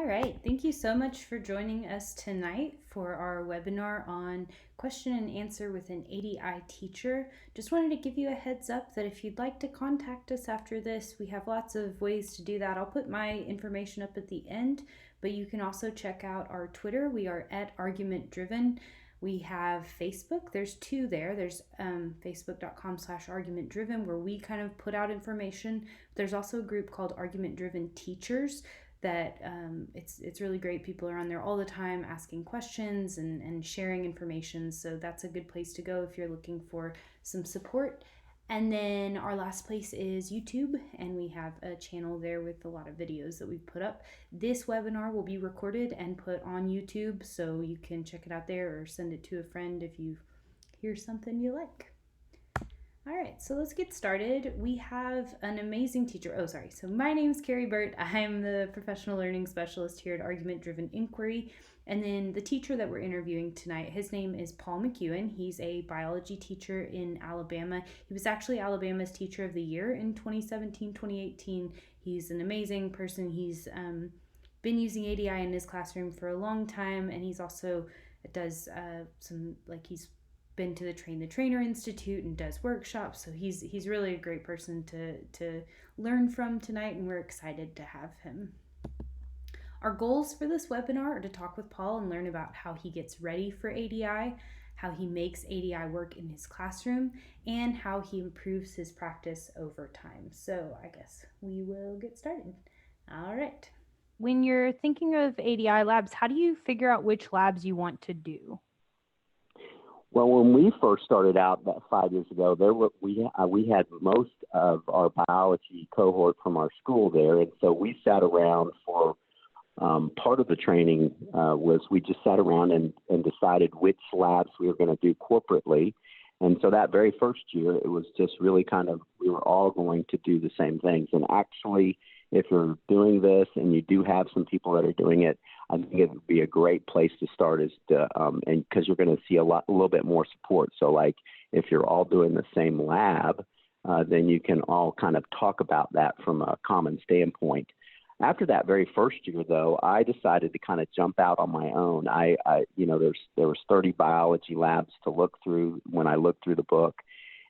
right, thank you so much for joining us tonight for our webinar on question and answer with an ADI teacher. Just wanted to give you a heads up that if you'd like to contact us after this, we have lots of ways to do that. I'll put my information up at the end, but you can also check out our Twitter. We are at Argument Driven. We have Facebook. There's two there. There's facebook.com/argument driven where we kind of put out information. There's also a group called Argument Driven Teachers that it's really great. People are on there all the time asking questions and sharing information. So that's a good place to go if you're looking for some support. And then our last place is YouTube, and we have a channel there with a lot of videos that we've put up. This webinar will be recorded and put on YouTube, so you can check it out there or send it to a friend if you hear something you like. All right, so let's get started. We have an amazing teacher. So my name's Carrie Burt. I'm the professional learning specialist here at Argument Driven Inquiry. And then the teacher that we're interviewing tonight, his name is Paul McEwan. He's a biology teacher in Alabama. He was actually Alabama's Teacher of the Year in 2017, 2018. He's an amazing person. He's been using ADI in his classroom for a long time, and he's also does he's been to the Train the Trainer Institute and does workshops. So he's really a great person to learn from tonight, and we're excited to have him. Our goals for this webinar are to talk with Paul and learn about how he gets ready for ADI, how he makes ADI work in his classroom, and how he improves his practice over time. So I guess we will get started. All right. When you're thinking of ADI labs, how do you figure out which labs you want to do? Well, when we first started out about 5 years ago, we had most of our biology cohort from our school there, and so we sat around for part of the training was we just sat around and decided which labs we were going to do corporately. And so that very first year, it was just really kind of, we were all going to do the same things. And actually, if you're doing this and you do have some people that are doing it, I think it would be a great place to start is to, and because you're going to see a little bit more support. So like if you're all doing the same lab, then you can all kind of talk about that from a common standpoint. After that very first year, though, I decided to kind of jump out on my own. There was 30 biology labs to look through when I looked through the book,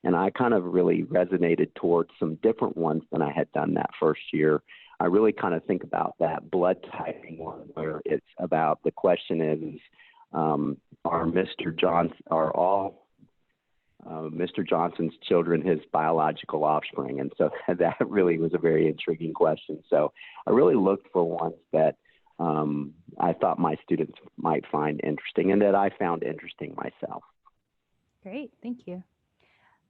and I kind of really resonated towards some different ones than I had done that first year. I really kind of think about that blood typing one, where it's about the question is, are all Mr. Johnson's children his biological offspring? And so that really was a very intriguing question. So I really looked for ones that I thought my students might find interesting and that I found interesting myself. Great, thank you.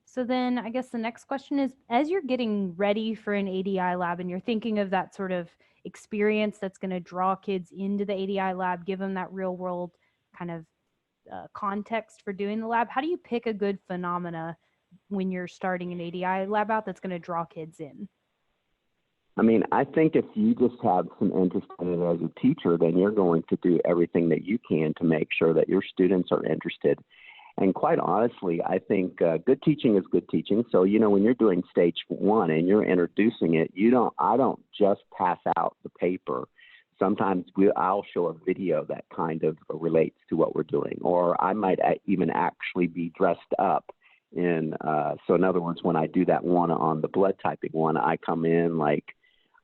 So then I guess the next question is, as you're getting ready for an ADI lab and you're thinking of that sort of experience that's going to draw kids into the ADI lab, give them that real world kind of context for doing the lab, how do you pick a good phenomena when you're starting an ADI lab out that's going to draw kids in? I mean, I think if you just have some interest in it as a teacher, then you're going to do everything that you can to make sure that your students are interested. And quite honestly, I think good teaching is good teaching. So, when you're doing stage one and you're introducing it, I don't just pass out the paper. Sometimes I'll show a video that kind of relates to what we're doing, or I might even actually be dressed up so in other words, when I do that one on the blood typing one, I come in like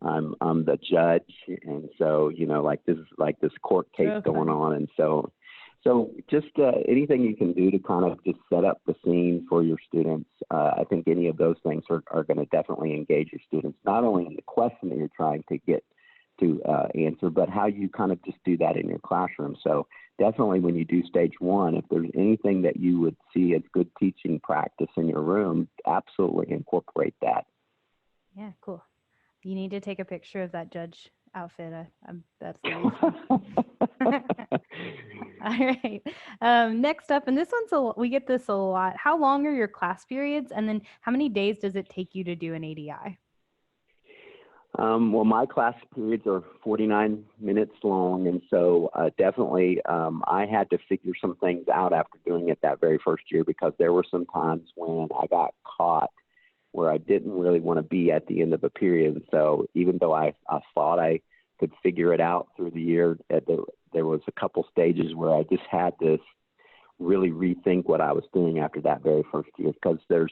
I'm the judge. And so, like this court case going on. And so just anything you can do to kind of just set up the scene for your students. I think any of those things are going to definitely engage your students, not only in the question that you're trying to get to answer, but how you kind of just do that in your classroom. So definitely when you do stage one, if there's anything that you would see as good teaching practice in your room, absolutely incorporate that. Yeah, cool. You need to take a picture of that judge outfit. That's all right. Next up, and this one's we get this a lot. How long are your class periods? And then how many days does it take you to do an ADI? Well, my class periods are 49 minutes long, and so definitely I had to figure some things out after doing it that very first year, because there were some times when I got caught where I didn't really want to be at the end of a period. And so even though I thought I could figure it out through the year. There was a couple stages where I just had to really rethink what I was doing after that very first year, because there's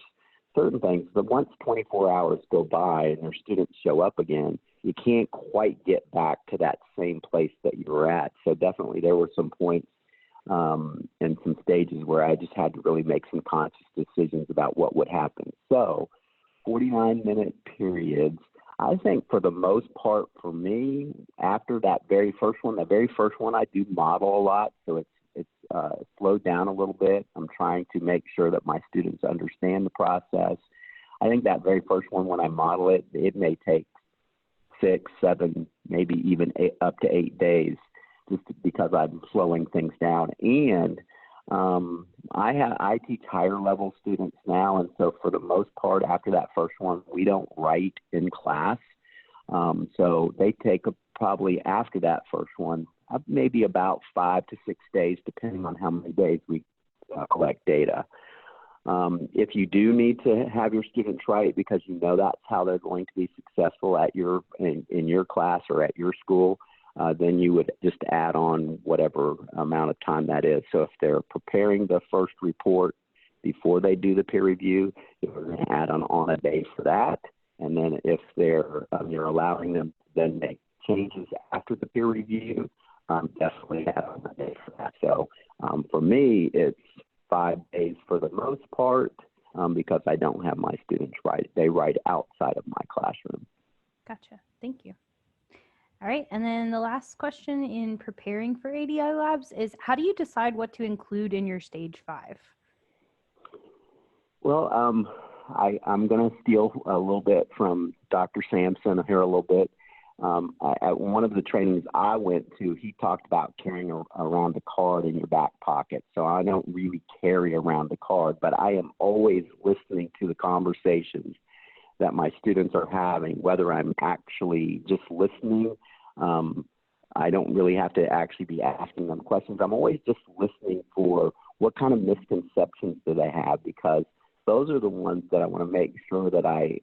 certain things that once 24 hours go by and your students show up again, you can't quite get back to that same place that you were at. So definitely there were some points and some stages where I just had to really make some conscious decisions about what would happen. So 49-minute periods, I think for the most part for me, after that very first one I do model a lot. So it's slowed down a little bit. I'm trying to make sure that my students understand the process. I think that very first one, when I model it, it may take 6, 7, maybe even up to 8 days, just because I'm slowing things down. And I teach higher level students now, and so for the most part, after that first one, we don't write in class. So they take probably after that first one, maybe about 5 to 6 days, depending on how many days we collect data. If you do need to have your students write because you know that's how they're going to be successful at in your class or at your school, then you would just add on whatever amount of time that is. So if they're preparing the first report before they do the peer review, you're going to add on a day for that. And then if you're allowing them to then make changes after the peer review, definitely add on a day for that. So for me, it's 5 days for the most part, because I don't have my students write. They write outside of my classroom. Gotcha. Thank you. All right. And then the last question in preparing for ADI labs is, how do you decide what to include in your stage 5? Well, I'm going to steal a little bit from Dr. Sampson here a little bit. At one of the trainings I went to, he talked about carrying around a card in your back pocket. So I don't really carry around the card, but I am always listening to the conversations that my students are having, whether I'm actually just listening. I don't really have to actually be asking them questions. I'm always just listening for what kind of misconceptions do they have, because those are the ones that I want to make sure that I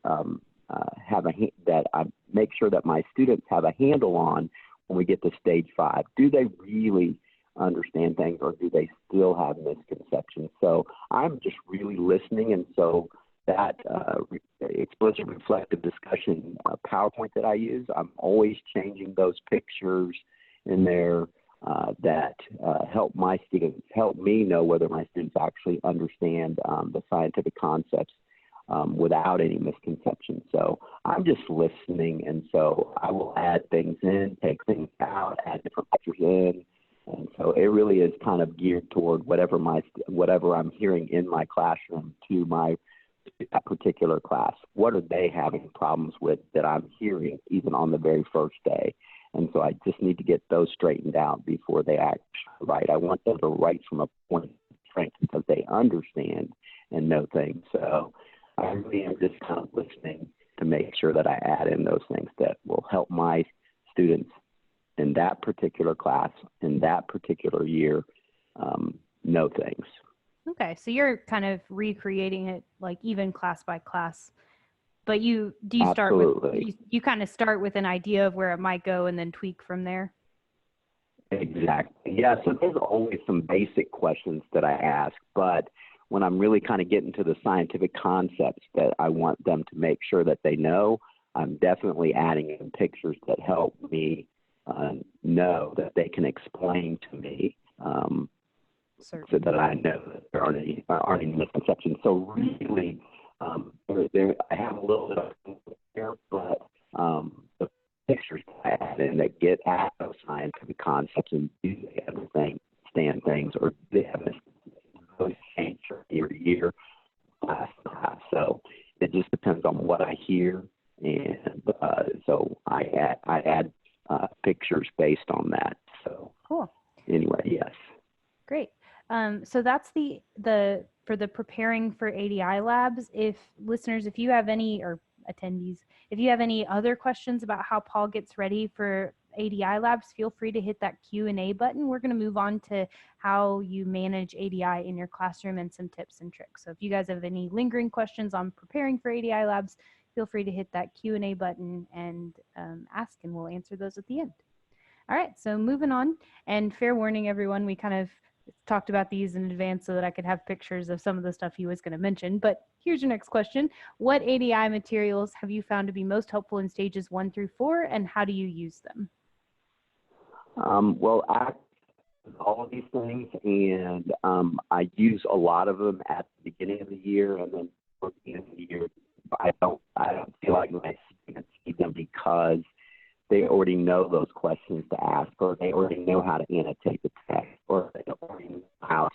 make sure that my students have a handle on when we get to stage 5. Do they really understand things, or do they still have misconceptions? So I'm just really listening, and so that explicit reflective discussion PowerPoint that I use, I'm always changing those pictures in there that help me know whether my students actually understand the scientific concepts without any misconceptions. So I'm just listening, and so I will add things in, take things out, add different pictures in, and so it really is kind of geared toward whatever I'm hearing in my classroom to that particular class. What are they having problems with that I'm hearing even on the very first day? And so I just need to get those straightened out before they actually write. I want them to write from a point of strength because they understand and know things. So I really am just kind of listening to make sure that I add in those things that will help my students in that particular class, in that particular year, know things. Okay, so you're kind of recreating it like even class by class, but you start Absolutely. with you kind of start with an idea of where it might go and then tweak from there? Exactly. Yeah, so there's always some basic questions that I ask, but when I'm really kind of getting to the scientific concepts that I want them to make sure that they know, I'm definitely adding in pictures that help me know that they can explain to me, so that I know that there aren't any misconceptions. So really, I have a little bit of there, but the pictures that I add in that get at those scientific concepts, and do they understand things, or do they have those change from year to year, class to class. So it just depends on what I hear, and so I add pictures based on that. So cool. Anyway, yes. Great. So that's for the preparing for ADI labs. If you have any, or attendees, if you have any other questions about how Paul gets ready for ADI labs, feel free to hit that Q&A button. We're going to move on to how you manage ADI in your classroom and some tips and tricks. So if you guys have any lingering questions on preparing for ADI labs, feel free to hit that Q&A button and ask, and we'll answer those at the end. All right, so moving on, and fair warning, everyone, we kind of talked about these in advance so that I could have pictures of some of the stuff he was going to mention, but here's your next question. What ADI materials have you found to be most helpful in stages 1 through 4, and how do you use them? Well, all of these things, and I use a lot of them at the beginning of the year, and then towards the end of the year, I don't feel like my students need them because they already know those questions to ask, or they already know how to annotate the text, or they already know how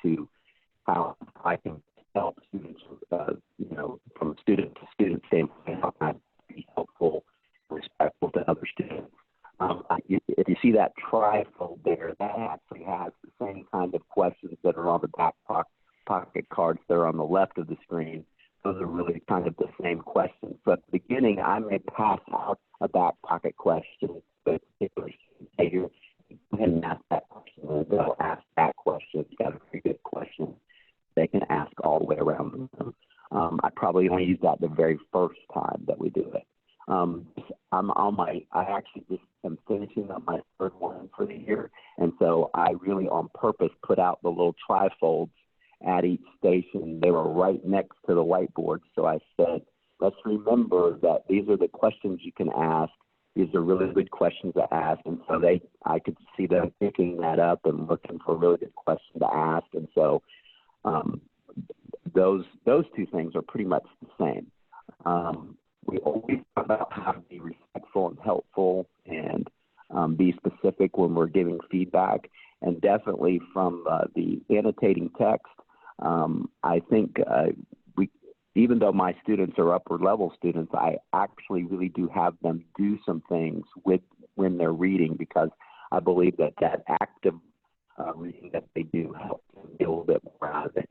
I can help students, from a student to student standpoint, how can I be helpful, respectful to other students. If you see that trifold there, that actually has the same kind of questions that are on the back pocket cards that are on the left of the screen. Those are really kind of the same questions. So at the beginning, I may pass out a back pocket question, but particularly, hey, go ahead and ask that question, and they'll ask that question. It's got a pretty good question they can ask all the way around them. I probably only use that the very first time that we do it. I actually just am finishing up my third one for the year, and so I really on purpose put out the little trifolds at each station. They were right next to the whiteboard, so I said, let's remember that these are the questions you can ask. These are really good questions to ask, and so I could see them picking that up and looking for a really good question to ask, and so those two things are pretty much the same. We always talk about how to be respectful and helpful and be specific when we're giving feedback. And definitely from the annotating text, I think even though my students are upper level students, I actually really do have them do some things when they're reading, because I believe that active reading that they do helps them be a little bit more out of it.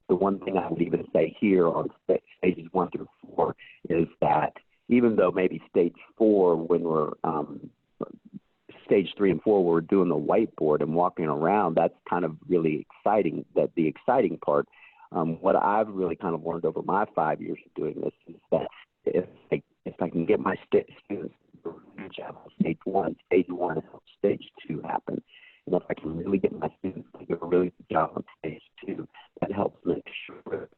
The one thing I would even say here on stages 1 through 4 is that even though maybe stage 4, when we're stage 3 and 4, we're doing the whiteboard and walking around, that's kind of really exciting. That the exciting part, what I've really kind of learned over my 5 years of doing this is that if I can get my students to do a good job on stage 1 helps stage 2 happen. And if I can really get my students to do a really good job on stage 2, that helps make sure that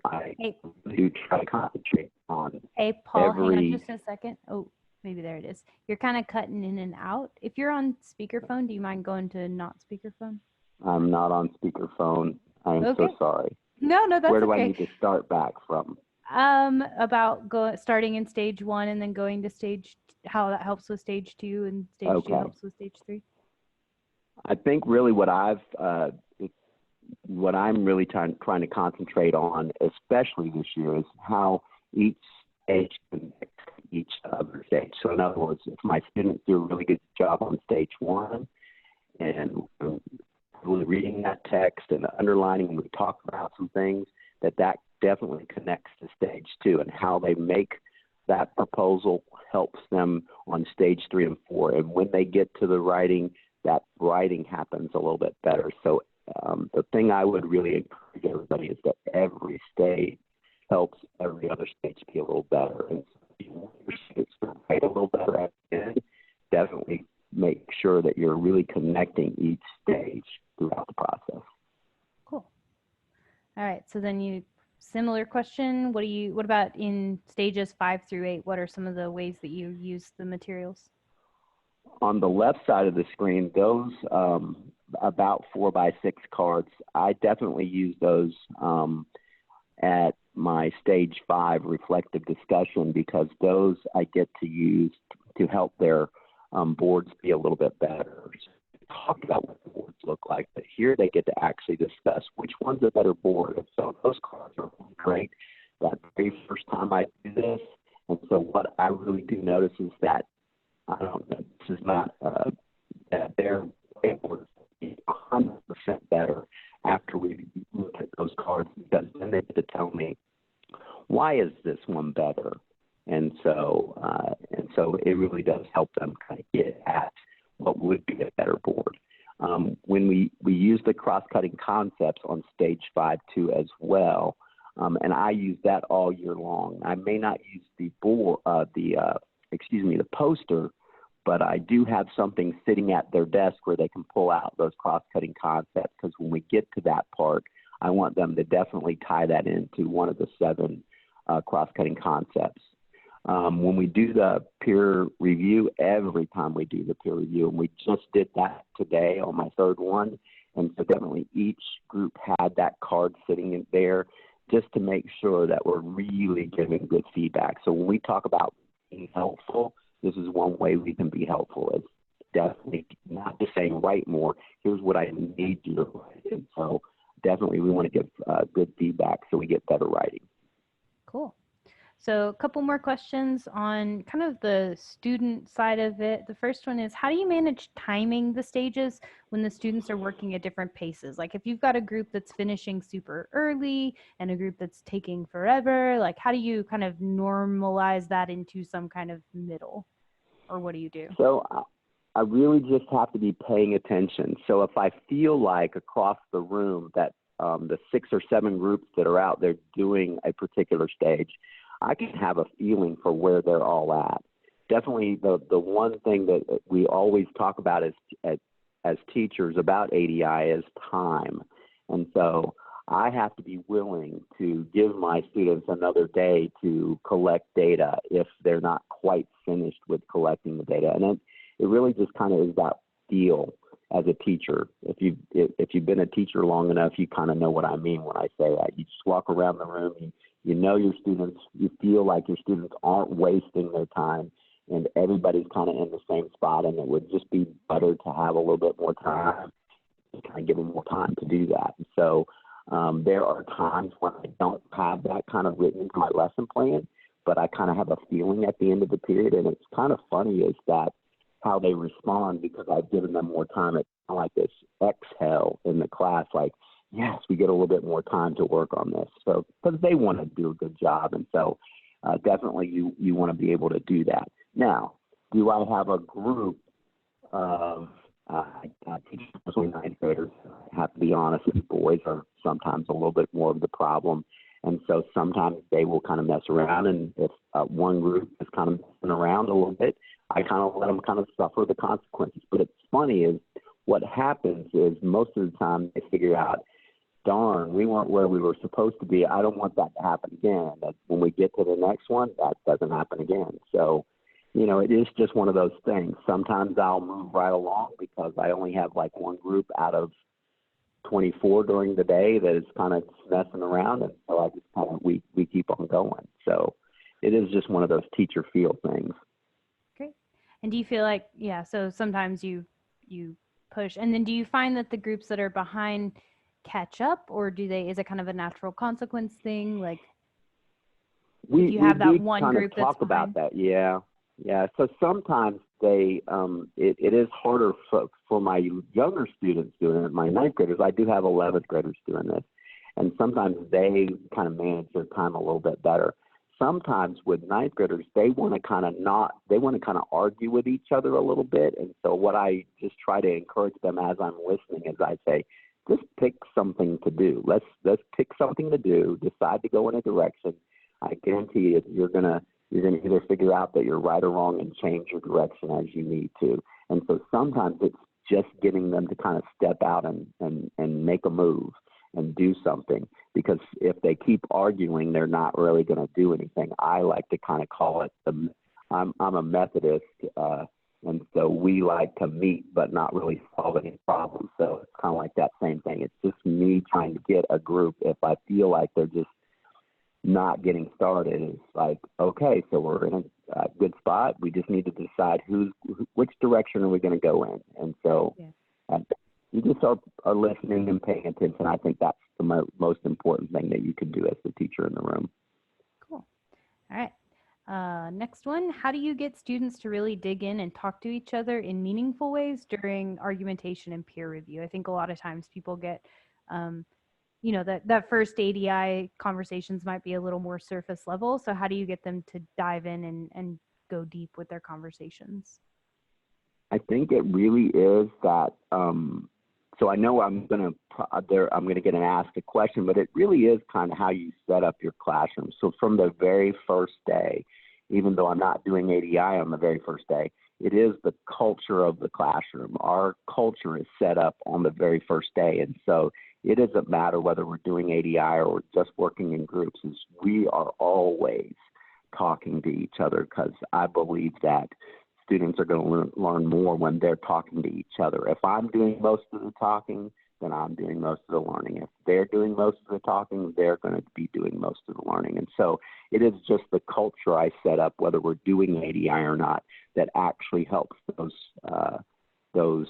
I do try to concentrate on. Hey, Paul, hang on just a second. Oh, maybe there it is. You're kind of cutting in and out. If you're on speakerphone, do you mind going to not speakerphone? I'm not on speakerphone. I'm so sorry. No, that's okay. Where do I need to start back from? About starting in stage 1 and then going to how that helps with stage 2 and stage 2 helps with stage 3. I think really what I'm really trying to concentrate on, especially this year, is how each stage connects each other stage. So in other words, if my students do a really good job on stage 1 and really reading that text and underlining, and we talk about some things, that definitely connects to stage 2, and how they make that proposal helps them on stage 3 and 4. And when they get to the writing, that writing happens a little bit better. So the thing I would really encourage everybody is that every stage helps every other stage be a little better. And so if you want your students to write a little better at the end, definitely make sure that you're really connecting each stage throughout the process. Cool. All right. So then similar question. What about in stages 5 through 8? What are some of the ways that you use the materials? On the left side of the screen, those about 4x6 cards, I definitely use those at my stage 5 reflective discussion, because those I get to use to help their boards be a little bit better. Talk about what the boards look like, but here they get to actually discuss which one's a better board. And so those cards are great that very first time I do this. And so what I really do notice is that, I don't know, this is not that their boards is 100% better after we look at those cards, because then they get to tell me, why is this one better? And so it really does help them kind of get at what would be a better board. When we use the cross-cutting concepts on stage 5 too as well. And I use that all year long. I may not use the poster, but I do have something sitting at their desk where they can pull out those cross-cutting concepts, because when we get to that part, I want them to definitely tie that into one of the 7 cross-cutting concepts. When we do the peer review, every time we do the peer review, and we just did that today on my 3rd one, and so definitely each group had that card sitting in there just to make sure that we're really giving good feedback. So when we talk about being helpful, this is one way we can be helpful. It's definitely not just saying write more. Here's what I need you to write. And so definitely we want to give good feedback so we get better writing. Cool. So a couple more questions on kind of the student side of it. The first one is, how do you manage timing the stages when the students are working at different paces? Like if you've got a group that's finishing super early and a group that's taking forever, like how do you kind of normalize that into some kind of middle, or what do you do? So I really just have to be paying attention. So if I feel like across the room that the 6 or 7 groups that are out there doing a particular stage, I can have a feeling for where they're all at. Definitely the one thing that we always talk about as teachers about ADI is time. And so I have to be willing to give my students another day to collect data if they're not quite finished with collecting the data. And it really just kind of is that feel as a teacher. If you've been a teacher long enough, you kind of know what I mean when I say that. You just walk around the room, you know your students, you feel like your students aren't wasting their time, and everybody's kind of in the same spot, and it would just be better to have a little bit more time, to kind of give them more time to do that. And so there are times when I don't have that kind of written into my lesson plan, but I kind of have a feeling at the end of the period, and it's kind of funny is that how they respond, because I've given them more time. It's kind of like this exhale in the class, like, yes, we get a little bit more time to work on this. So, because they want to do a good job. And so definitely you want to be able to do that. Now, do I have a group of teachers, especially 9th graders? I have to be honest, boys are sometimes a little bit more of the problem. And so sometimes they will kind of mess around. And if one group is kind of messing around a little bit, I kind of let them kind of suffer the consequences. But it's funny is what happens is most of the time they figure out, darn, we weren't where we were supposed to be. I don't want that to happen again. That when we get to the next one, that doesn't happen again. So, it is just one of those things. Sometimes I'll move right along because I only have like one group out of 24 during the day that is kind of messing around. And so I just kind of, we keep on going. So it is just one of those teacher feel things. Great. And do you feel like, so sometimes you push, and then do you find that the groups that are behind catch up, or is it kind of a natural consequence thing? Like if you have that one group that's talk about that. Yeah. So sometimes they, it is harder for my younger students doing it. My 9th graders, I do have 11th graders doing this, and sometimes they kind of manage their time a little bit better. Sometimes with 9th graders, they want to kind of argue with each other a little bit. And so what I just try to encourage them as I'm listening is I say, just pick something to do. Let's pick something to do, decide to go in a direction. I guarantee you, you're gonna either figure out that you're right or wrong and change your direction as you need to. And so sometimes it's just getting them to kind of step out and make a move and do something, because if they keep arguing, they're not really going to do anything. I like to kind of call it I'm a Methodist, and so we like to meet but not really solve any problems. So it's kind of like that same thing. It's just me trying to get a group. If I feel like they're just not getting started, it's like, okay, so we're in a good spot. We just need to decide which direction are we going to go in. And so you just are listening and paying attention. I think that's the most important thing that you can do as the teacher in the room. Cool. All right. Next one, how do you get students to really dig in and talk to each other in meaningful ways during argumentation and peer review? I think a lot of times people get, that first ADI conversations might be a little more surface level. So how do you get them to dive in and go deep with their conversations? I think it really is that so I know I'm going to get asked a question, but it really is kind of how you set up your classroom. So from the very first day, even though I'm not doing ADI on the very first day, it is the culture of the classroom. Our culture is set up on the very first day. And so it doesn't matter whether we're doing ADI or just working in groups, is we are always talking to each other, because I believe that students are going to learn more when they're talking to each other. If I'm doing most of the talking, then I'm doing most of the learning. If they're doing most of the talking, they're going to be doing most of the learning. And so it is just the culture I set up, whether we're doing ADI or not, that actually helps those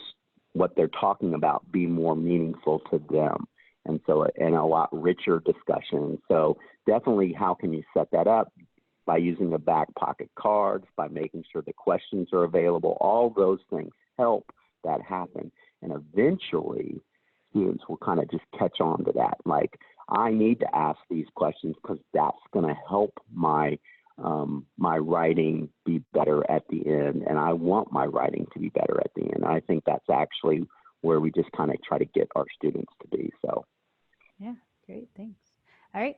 what they're talking about be more meaningful to them. And so, and a lot richer discussion. So definitely, how can you set that up? By using the back pocket cards, by making sure the questions are available. All those things help that happen. And eventually, students will kind of just catch on to that. Like, I need to ask these questions because that's going to help my writing be better at the end. And I want my writing to be better at the end. I think that's actually where we just kind of try to get our students to be. So, yeah, great. Thanks. All right.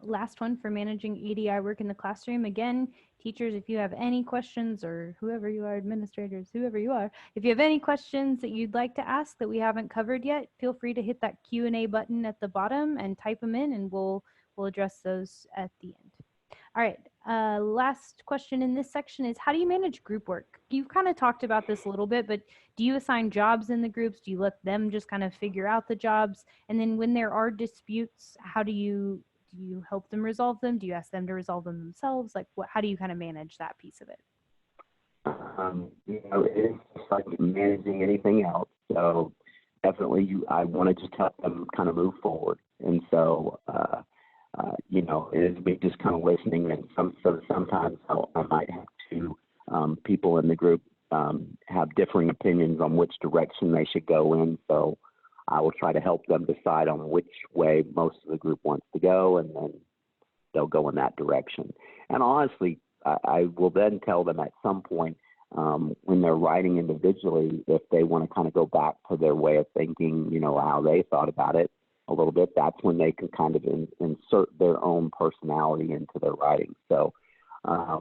Last one for managing ADI work in the classroom. Again, teachers, if you have any questions, or whoever you are, administrators, whoever you are, if you have any questions that you'd like to ask that we haven't covered yet, feel free to hit that Q&A button at the bottom and type them in, and we'll address those at the end. All right. Last question in this section is, how do you manage group work? You've kind of talked about this a little bit, but do you assign jobs in the groups? Do you let them just kind of figure out the jobs? And then when there are disputes, how do you help them resolve them? Do you ask them to resolve them themselves? Like, how do you kind of manage that piece of it? It is just like managing anything else. So definitely, I want to just help them kind of move forward. And so, it is me just kind of listening. And sometimes I might have two people in the group have differing opinions on which direction they should go in. So I will try to help them decide on which way most of the group wants to go, and then they'll go in that direction. And honestly, I will then tell them at some point when they're writing individually, if they want to kind of go back to their way of thinking, how they thought about it a little bit, that's when they can kind of insert their own personality into their writing. So I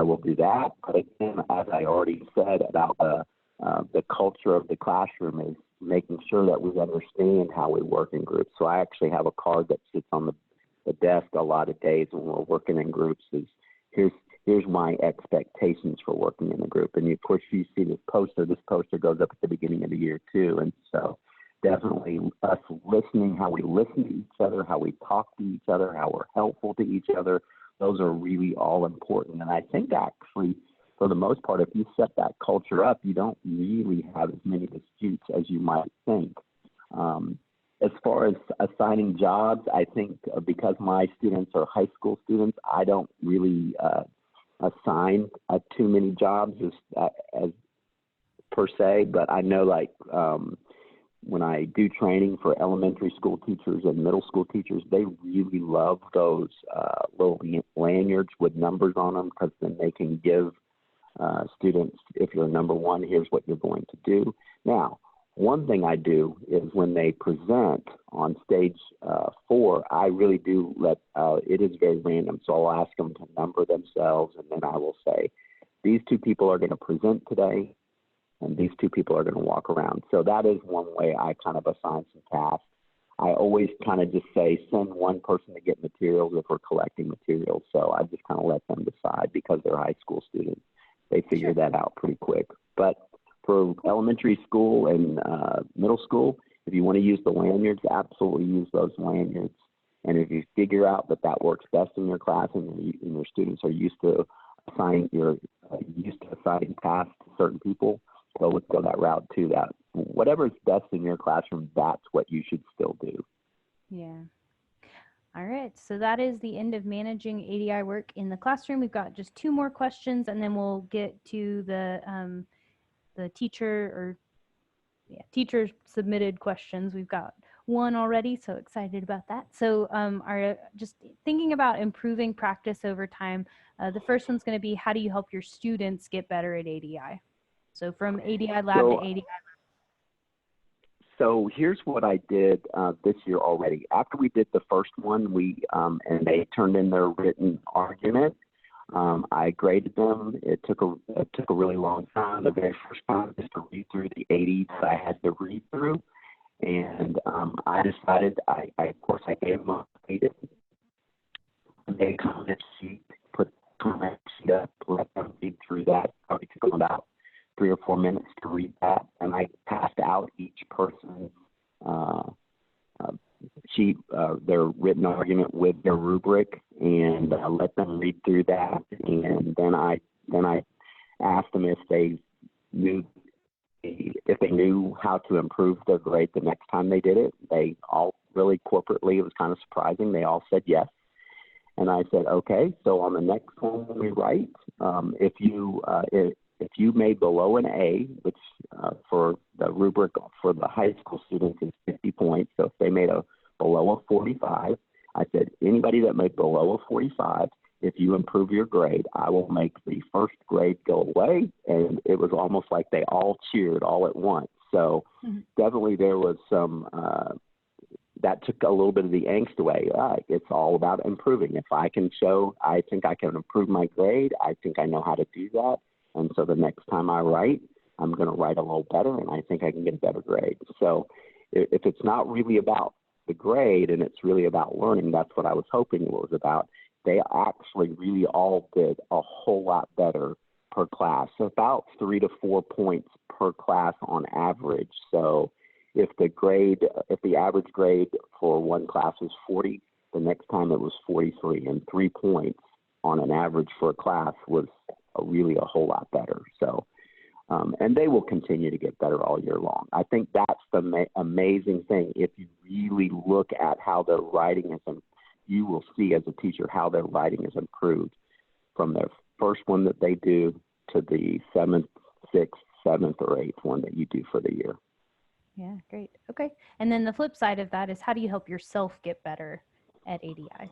will do that. But again, as I already said about the culture of the classroom, is making sure that we understand how we work in groups. So I actually have a card that sits on the desk a lot of days when we're working in groups, is here's my expectations for working in a group. And of course, you see this poster goes up at the beginning of the year too. And so definitely us listening, how we listen to each other, how we talk to each other, how we're helpful to each other, those are really all important. And I think actually, for the most part, if you set that culture up, you don't really have as many disputes as you might think. As far as assigning jobs, I think because my students are high school students, I don't really assign too many jobs as per se, but I know when I do training for elementary school teachers and middle school teachers, they really love those little lanyards with numbers on them, because then they can give students, if you're number one, here's what you're going to do. Now, one thing I do is when they present on stage 4, I really do it is very random. So I'll ask them to number themselves, and then I will say, these 2 people are going to present today, and these 2 people are going to walk around. So that is one way I kind of assign some tasks. I always kind of just say, send one person to get materials if we're collecting materials. So I just kind of let them decide, because they're high school students. They figure that out pretty quick. But for elementary school and middle school, if you want to use the lanyards, absolutely use those lanyards. And if you figure out that works best in your class, and your students are used to assigning tasks to certain people, so let's go that route too. That whatever is best in your classroom, that's what you should still do. Yeah. All right. So that is the end of managing ADI work in the classroom. We've got just 2 more questions, and then we'll get to the teacher submitted questions. We've got one already, so excited about that. So just thinking about improving practice over time, the first one's going to be, how do you help your students get better at ADI? So from ADI lab to ADI lab. So here's what I did this year already. After we did the first one, and they turned in their written argument. I graded them. It took a really long time. The very first time, just to read through the 80 that I had to read through, and I decided of course I gave them a grade. They comment sheet, put comment sheet up, let them read through that. Probably took them about 3 or 4 minutes to read that, and I passed out each person's sheet, their written argument with their rubric, and let them read through that. And then I asked them if they knew how to improve their grade the next time they did it. They all really corporately, it was kind of surprising, they all said yes. And I said, okay, so on the next one we write, if you made below an A, which for the rubric for the high school students is 50 points, so if they made below a 45, I said, anybody that made below a 45, if you improve your grade, I will make the first grade go away. And it was almost like they all cheered all at once. So definitely there was some, that took a little bit of the angst away. It's all about improving. If I can show, I think I can improve my grade, I think I know how to do that. And so the next time I write, I'm going to write a little better, and I think I can get a better grade. So if it's not really about the grade and it's really about learning, that's what I was hoping it was about. They actually really all did a whole lot better per class, so about 3 to 4 points per class on average. So if the average grade for one class was 40, the next time it was 43, and 3 points on an average for a class was really a whole lot better. So, and they will continue to get better all year long. I think that's the amazing thing. If you really look at how their writing is, you will see as a teacher how their writing is improved from their first one that they do to the 7th, 6th, 7th, or 8th one that you do for the year. Yeah, great. Okay. And then the flip side of that is, how do you help yourself get better at ADI?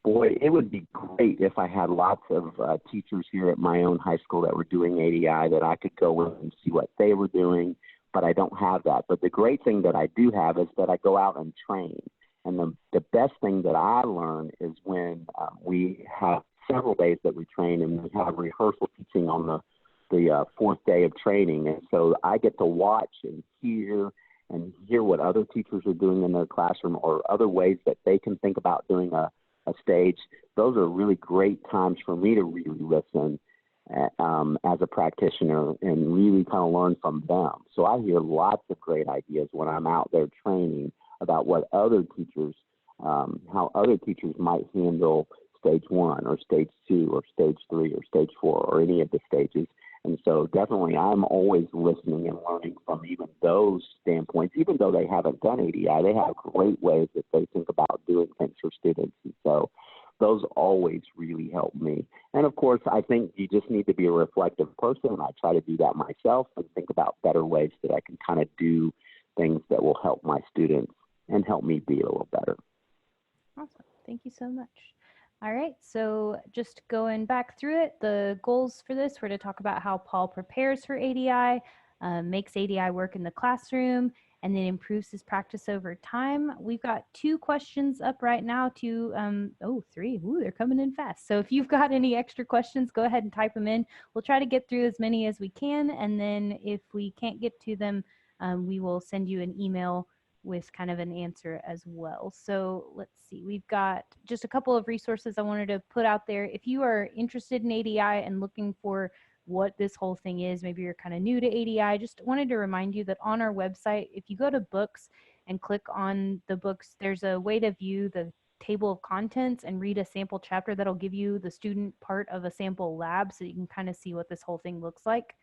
Boy, it would be great if I had lots of teachers here at my own high school that were doing ADI that I could go in and see what they were doing, but I don't have that. But the great thing that I do have is that I go out and train. And the best thing that I learn is when we have several days that we train, and we have rehearsal teaching on the 4th day of training. And so I get to watch and hear what other teachers are doing in their classroom, or other ways that they can think about doing a stage. Those are really great times for me to really listen as a practitioner and really kind of learn from them. So I hear lots of great ideas when I'm out there training about what other teachers, how other teachers might handle stage 1 or stage 2 or stage 3 or stage 4 or any of the stages. And so definitely I'm always listening and learning from even those standpoints. Even though they haven't done ADI, they have great ways that they think about doing things for students. And so those always really help me. And of course, I think you just need to be a reflective person. And I try to do that myself and think about better ways that I can kind of do things that will help my students and help me be a little better. Awesome. Thank you so much. All right, so just going back through it, the goals for this were to talk about how Paul prepares for ADI, makes ADI work in the classroom, and then improves his practice over time. We've got 2 questions up right now, 3. Ooh, they're coming in fast. So if you've got any extra questions, go ahead and type them in. We'll try to get through as many as we can, and then if we can't get to them, we will send you an email with kind of an answer as well. So let's see, we've got just a couple of resources I wanted to put out there. If you are interested in ADI and looking for what this whole thing is, maybe you're kind of new to ADI, just wanted to remind you that on our website, if you go to books and click on the books, there's a way to view the table of contents and read a sample chapter that'll give you the student part of a sample lab, so you can kind of see what this whole thing looks like.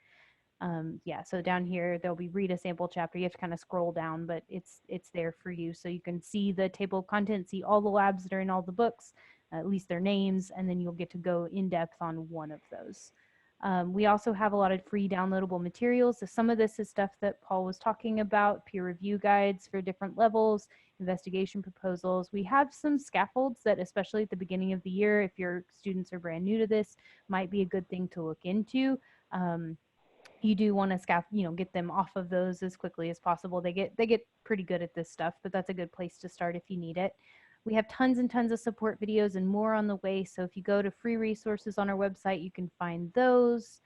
So down here there'll be read a sample chapter. You have to kind of scroll down, but it's there for you, so you can see the table of contents, see all the labs that are in all the books, at least their names, and then you'll get to go in depth on one of those. We also have a lot of free downloadable materials. So some of this is stuff that Paul was talking about, peer review guides for different levels, investigation proposals. We have some scaffolds that, especially at the beginning of the year, if your students are brand new to this, might be a good thing to look into. you do want to get them off of those as quickly as possible. They get pretty good at this stuff, but that's a good place to start if you need it. We have tons and tons of support videos and more on the way. So if you go to free resources on our website, you can find those.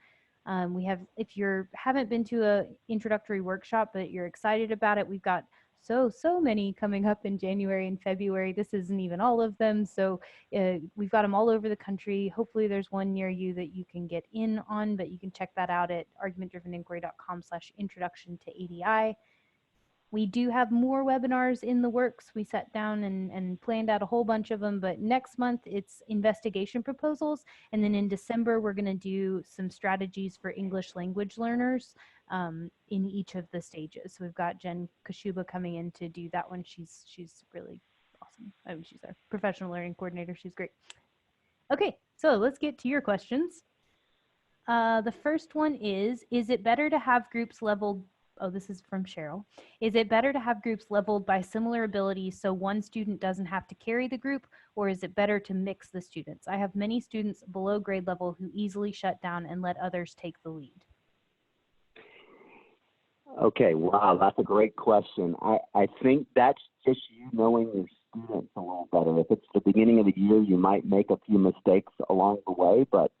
We have, if you haven't been to a introductory workshop, but you're excited about it, we've got so many coming up in January and February. This isn't even all of them. So we've got them all over the country. Hopefully there's one near you that you can get in on, but you can check that out at argumentdriveninquiry.com/introduction to ADI. We do have more webinars in the works. We sat down and planned out a whole bunch of them, but next month it's investigation proposals. And then in December, we're going to do some strategies for English language learners in each of the stages. So we've got Jen Kashuba coming in to do that one. She's really awesome. I mean, she's our professional learning coordinator. She's great. Okay, so let's get to your questions. The first one is it better to have groups leveled? Oh, this is from Cheryl. Is it better to have groups leveled by similar abilities so one student doesn't have to carry the group, or is it better to mix the students? I have many students below grade level who easily shut down and let others take the lead. Okay, wow, that's a great question. I think that's just you knowing your students a little better. If it's the beginning of the year, you might make a few mistakes along the way, but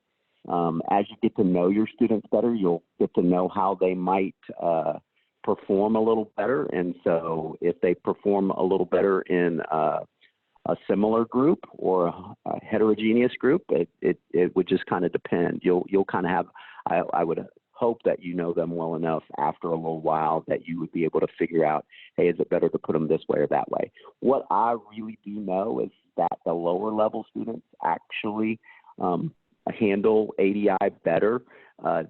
as you get to know your students better, you'll get to know how they might perform a little better. And so if they perform a little better in a similar group or a heterogeneous group, it would just kind of depend. You'll kind of have, I would hope that you know them well enough after a little while that you would be able to figure out, hey, is it better to put them this way or that way? What I really do know is that the lower level students actually handle ADI better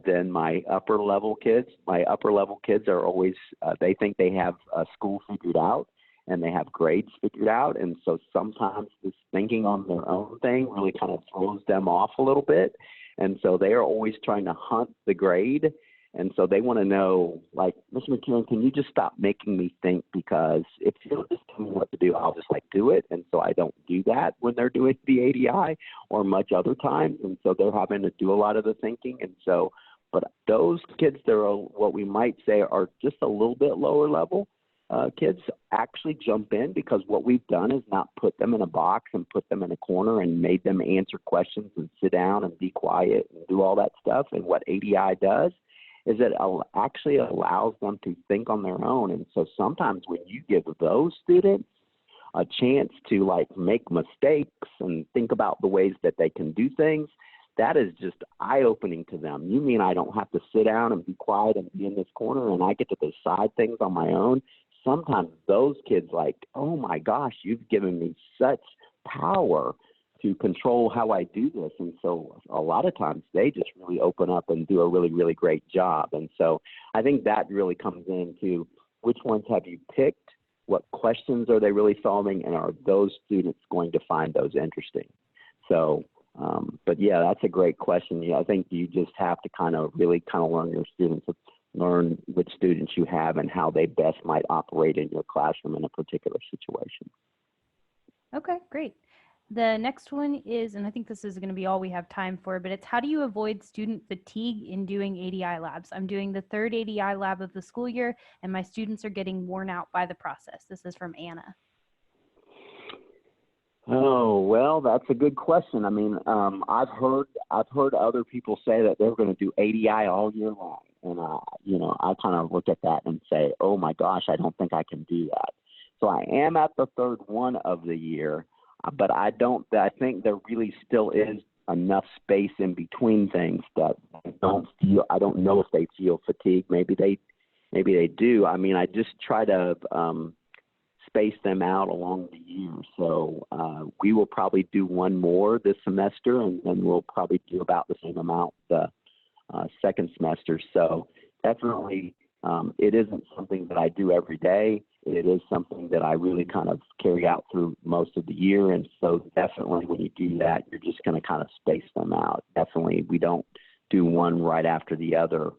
than my upper level kids. My upper level kids are always, they think they have school figured out and they have grades figured out. And so sometimes this thinking on their own thing really kind of throws them off a little bit. And so they are always trying to hunt the grade. And so they want to know, like, Mr. McEwan, can you just stop making me think? Because if you'll just tell me what to do, I'll just do it. And so I don't do that when they're doing the ADI or much other times. And so they're having to do a lot of the thinking. And so, but those kids that are what we might say are just a little bit lower level kids actually jump in, because what we've done is not put them in a box and put them in a corner and made them answer questions and sit down and be quiet and do all that stuff. And what ADI does is it actually allows them to think on their own. And so sometimes when you give those students a chance to make mistakes and think about the ways that they can do things, that is just eye-opening to them. You mean I don't have to sit down and be quiet and be in this corner and I get to decide things on my own? Sometimes those kids oh my gosh, you've given me such power to control how I do this. And so a lot of times they just really open up and do a really, really great job. And so I think that really comes into which ones have you picked, what questions are they really solving, and are those students going to find those interesting? So, but yeah, that's a great question. Yeah, I think you just have to really learn your students, learn which students you have and how they best might operate in your classroom in a particular situation. Okay, great. The next one is, and I think this is going to be all we have time for, but it's how do you avoid student fatigue in doing ADI labs? I'm doing the third ADI lab of the school year, and my students are getting worn out by the process. This is from Anna. Oh, well, that's a good question. I mean, I've heard other people say that they're going to do ADI all year long. And, I kind of look at that and say, oh my gosh, I don't think I can do that. So I am at the third one of the year, but I think there really still is enough space in between things that I don't know if they feel fatigue. Maybe they do. I mean, I just try to space them out along the year. So we will probably do one more this semester, and then we'll probably do about the same amount the second semester. So definitely it isn't something that I do every day. It is something that I really kind of carry out through most of the year. And so definitely when you do that, you're just going to kind of space them out. Definitely we don't do one right after the other.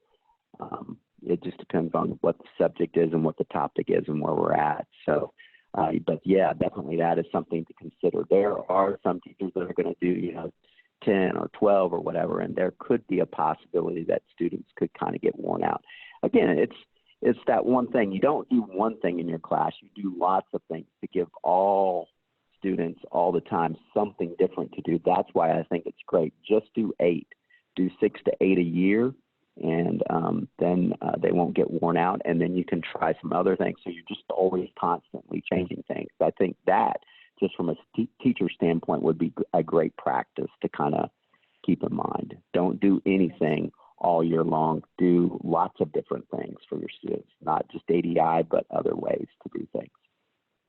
It just depends on what the subject is and what the topic is and where we're at. So, but yeah, definitely that is something to consider. There are some teachers that are going to do, 10 or 12 or whatever, and there could be a possibility that students could kind of get worn out. Again, it's that one thing. You don't do one thing in your class. You do lots of things to give all students all the time something different to do. That's why I think it's great. Just do 8. Do 6 to 8 a year, and then they won't get worn out, and then you can try some other things. So you're just always constantly changing things. I think that, just from a teacher standpoint, would be a great practice to kind of keep in mind. Don't do anything all year long. Do lots of different things for your students, not just ADI, but other ways to do things.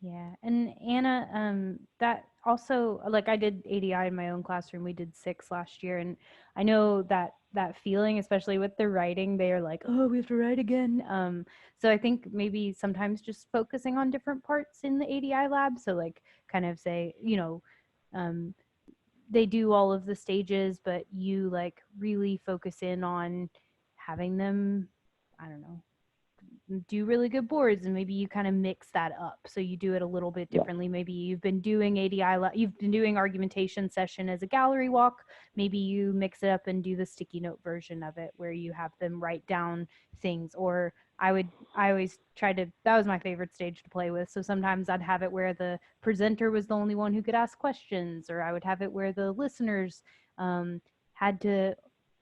Yeah. And Anna, that also, like, I did ADI in my own classroom. We did 6 last year. And I know that feeling, especially with the writing, they are like, oh, we have to write again. So I think maybe sometimes just focusing on different parts in the ADI lab. So like kind of say, they do all of the stages, but you like really focus in on having them, I don't know, do really good boards, and maybe you kind of mix that up, so you do it a little bit differently. Maybe you've been doing you've been doing argumentation session as a gallery walk. Maybe you mix it up and do the sticky note version of it where you have them write down things. Or I always try to, that was my favorite stage to play with, so sometimes I'd have it where the presenter was the only one who could ask questions, or I would have it where the listeners had to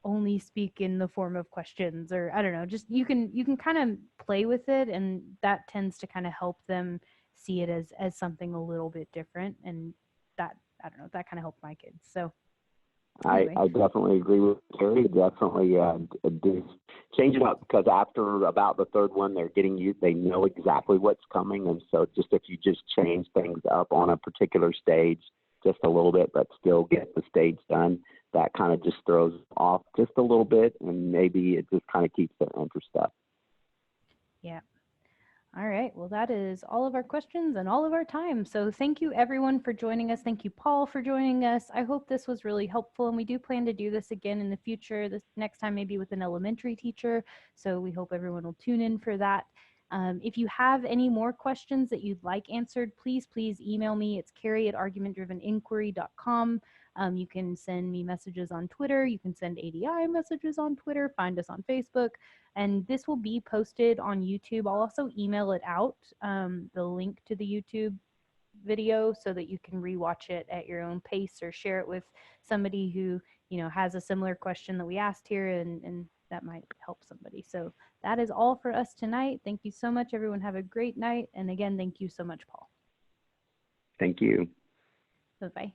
only speak in the form of questions, or I don't know, just you can kind of play with it, and that tends to kind of help them see it as something a little bit different. And that, I don't know, that kind of helped my kids. So anyway. I definitely agree with Terry. Definitely do change it up, because after about the third one, they know exactly what's coming. And so just if you just change things up on a particular stage just a little bit, but still get the stage done, that kind of just throws off just a little bit, and maybe it just kind of keeps their interest up. Yeah. All right. Well, that is all of our questions and all of our time. So thank you everyone for joining us. Thank you, Paul, for joining us. I hope this was really helpful, and we do plan to do this again in the future, this next time maybe with an elementary teacher. So we hope everyone will tune in for that. If you have any more questions that you'd like answered, please email me. It's carrie@argumentdriveninquiry.com. You can send me messages on Twitter. You can send ADI messages on Twitter. Find us on Facebook. And this will be posted on YouTube. I'll also email it out, the link to the YouTube video, so that you can rewatch it at your own pace, or share it with somebody who, has a similar question that we asked here, and that might help somebody. So that is all for us tonight. Thank you so much, everyone. Have a great night. And again, thank you so much, Paul. Thank you. Bye-bye.